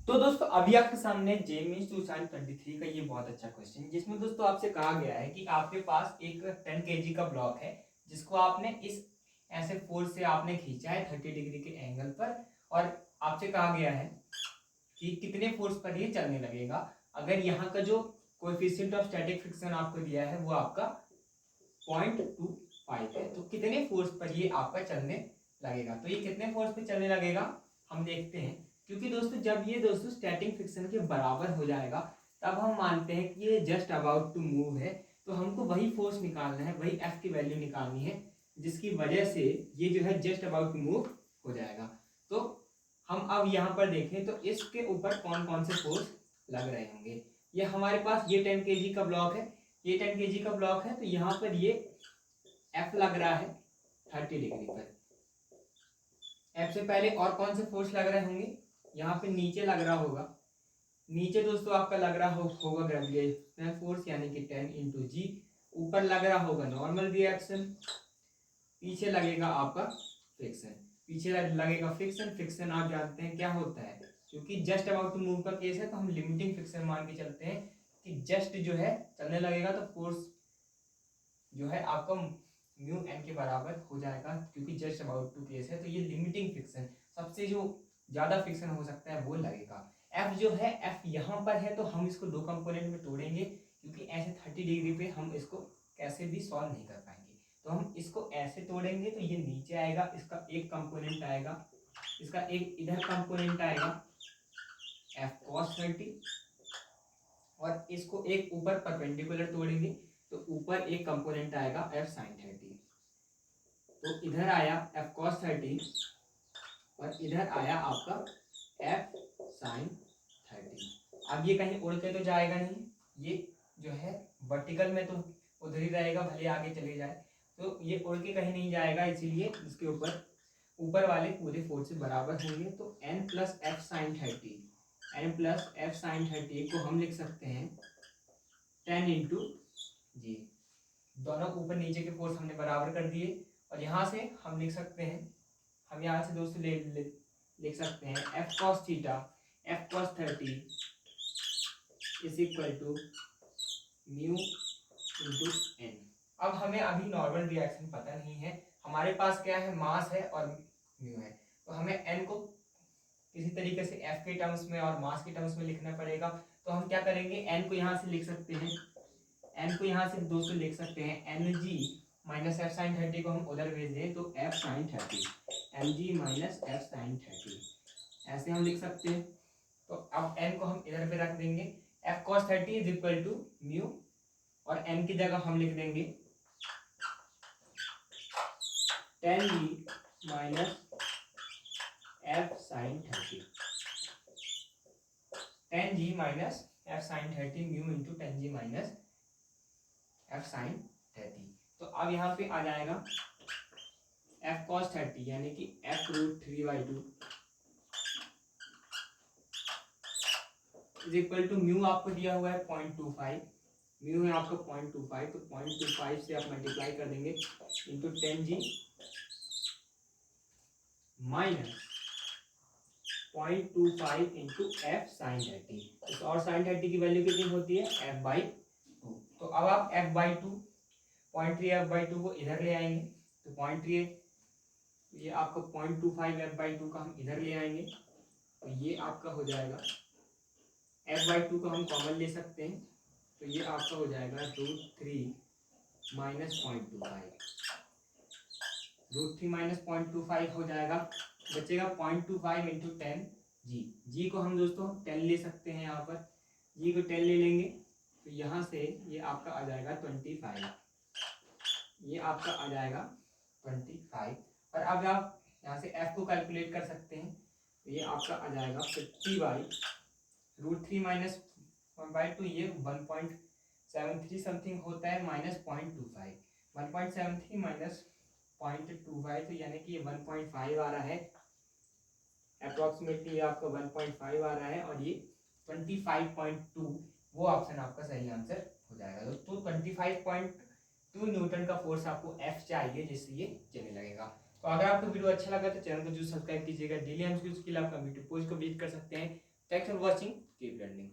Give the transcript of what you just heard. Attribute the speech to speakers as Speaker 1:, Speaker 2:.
Speaker 1: तो दोस्तों अभी आपके सामने जेईई 2023 का ये बहुत अच्छा क्वेश्चन जिसमें दोस्तों आपसे कहा गया है कि आपके पास एक 10 केजी का ब्लॉक है जिसको आपने इस ऐसे फोर्स से आपने खींचा है 30 डिग्री के एंगल पर और आपसे कहा गया है कि कितने फोर्स पर ये चलने लगेगा। अगर यहाँ का जो कोएफिशिएंट ऑफ स्टैटिक फ्रिक्शन आपको दिया है वो आपका 0.25 है, तो कितने फोर्स पर ये आपका चलने लगेगा। तो ये कितने फोर्स पर चलने लगेगा हम देखते हैं, क्योंकि दोस्तों जब ये दोस्तों स्टैटिक फ्रिक्शन के बराबर हो जाएगा तब हम मानते हैं कि ये जस्ट अबाउट टू मूव है। तो हमको वही फोर्स निकालना है, वही एफ की वैल्यू निकालनी है जिसकी वजह से ये जो है जस्ट अबाउट टू मूव हो जाएगा। तो हम अब यहाँ पर देखें तो इसके ऊपर कौन कौन से फोर्स लग रहे होंगे। ये हमारे पास ये 10 केजी का ब्लॉक है, ये 10 केजी का ब्लॉक है, तो यहाँ पर ये एफ लग रहा है 30 डिग्री पर। एफ से पहले और कौन से फोर्स लग रहे होंगे, यहाँ पे नीचे लग रहा होगा, नीचे दोस्तों आपका लग रहा होगा ग्रेविटेशनल फोर्स यानी कि 10 इंटू जी। ऊपर लग रहा होगा नॉर्मल रिएक्शन, पीछे लगेगा आपका फ्रिक्शन, पीछे लगेगा फ्रिक्शन। फ्रिक्शन आप जानते हैं क्या होता है, क्योंकि जस्ट अबाउट टू मूव का केस है तो हम लिमिटिंग फ्रिक्शन मान के चलते हैं कि जस्ट जो है चलने लगेगा तो फोर्स जो है आपका म्यू एन के बराबर हो जाएगा, क्योंकि जस्ट अबाउट टू केस है तो ये लिमिटिंग फ्रिक्शन सबसे जो ज्यादा फ्रिक्शन हो सकता है वो लगेगा। एफ जो है एफ यहाँ पर है तो हम इसको दो कंपोनेंट में तोड़ेंगे, क्योंकि ऐसे 30 डिग्री पे हम इसको कैसे भी सॉल्व नहीं कर पाएंगे। तो हम इसको ऐसे तोड़ेंगे तो ये नीचे आएगा, इसका एक कंपोनेंट आएगा, इसका एक इधर कंपोनेंट आएगा एफ कॉस 30, और इसको एक ऊपर परपेंडिकुलर तोड़ेंगे तो ऊपर एक कंपोनेंट आएगा एफ साइन 30। तो इधर आया एफ कॉस 30 और इधर आया आपका एफ साइन 30। अब ये कहीं उड़ के तो जाएगा नहीं, ये जो है वर्टिकल में तो उधर ही रहेगा, भले आगे चले जाए तो ये उड़ के कहीं नहीं जाएगा, इसीलिए इसके ऊपर वाले पूरे फोर्स से बराबर होंगे। तो N plus F sine 30, N plus F sine 30 को हम लिख सकते हैं 10 इंटू जी। दोनों ऊपर नीचे के फोर्स हमने बराबर कर दिए और यहाँ से हम लिख सकते हैं, हम यहाँ से दोस्तों लिख सकते हैं F cos theta F cos 30 is equal to mu into N. अब हमें अभी नॉर्मल रिएक्शन पता नहीं है, हमारे पास क्या है, मास है और म्यू है, तो हमें एन को किसी तरीके से एफ के टर्म्स में और मास के टर्म्स में लिखना पड़ेगा। तो हम क्या करेंगे, एन को यहाँ से लिख सकते हैं, एन को यहाँ से दोस्तों लिख सकते हैं N G minus F sine 30 को हम उधर भेज दें तो F sine 30, N G minus F sine 30 ऐसे हम लिख सकते हैं। तो अब एन को हम इधर पे रख देंगे, F cos 30 is equal to mu, और एन की जगह हम लिख देंगे 10 G minus F sine 30, 10 G minus F sine 30 mu into 10 G minus F sine 30। तो अब यहाँ पे आ जाएगा एफ कॉस 30 यानी कि F root 3/2 is equal to mu आपको दिया हुआ है 0.25, म्यू है आपको 0.25, तो 0.25 से आप मल्टीप्लाई कर देंगे into 10 G minus 0.25 into F sine 30। और साइन 30 की वैल्यू कितनी होती है, f/2। तो अब आप f/2 0.3 f/2 को इधर ले आएंगे तो 0.3, ये आपका 0.25 f/2 का हम इधर ले आएंगे तो ये आपका हो जाएगा f/2 को हम कॉमन ले सकते हैं तो ये आपका हो जाएगा √3 माइनस 0.25, √3 माइनस 0.25 हो जाएगा, बचेगा 0.25 इंटू 10 जी। जी को हम दोस्तों 10 ले सकते हैं, यहाँ पर जी को 10 ले लेंगे तो यहाँ से ये आपका आ जाएगा 25, ये आपका आ जाएगा 25। और अब आप यहाँ से f को कैलकुलेट कर सकते हैं तो ये आपका आ जाएगा 50/√3 माइनस 1/2, ये 1.73 समथिंग होता है माइनस 0.25, 1.73 माइनस 0.25 तो यानी कि ये 1.5 आ रहा है, अप्रोक्सीमेटली आपका 1.5 आ रहा है और ये 25.2 वो ऑप्शन आपका सही आंसर हो जाएगा। तो 25.2 न्यूटन का फोर्स आपको एफ चाहिए जिससे ये चलने लगेगा। तो अगर आपको वीडियो अच्छा लगा तो चैनल को जरूर सब्सक्राइब कीजिएगा। डेली हम उसके लिए आप कंप्यूटर पोस्ट को विजिट कर सकते हैं। Thanks for watching, keep learning.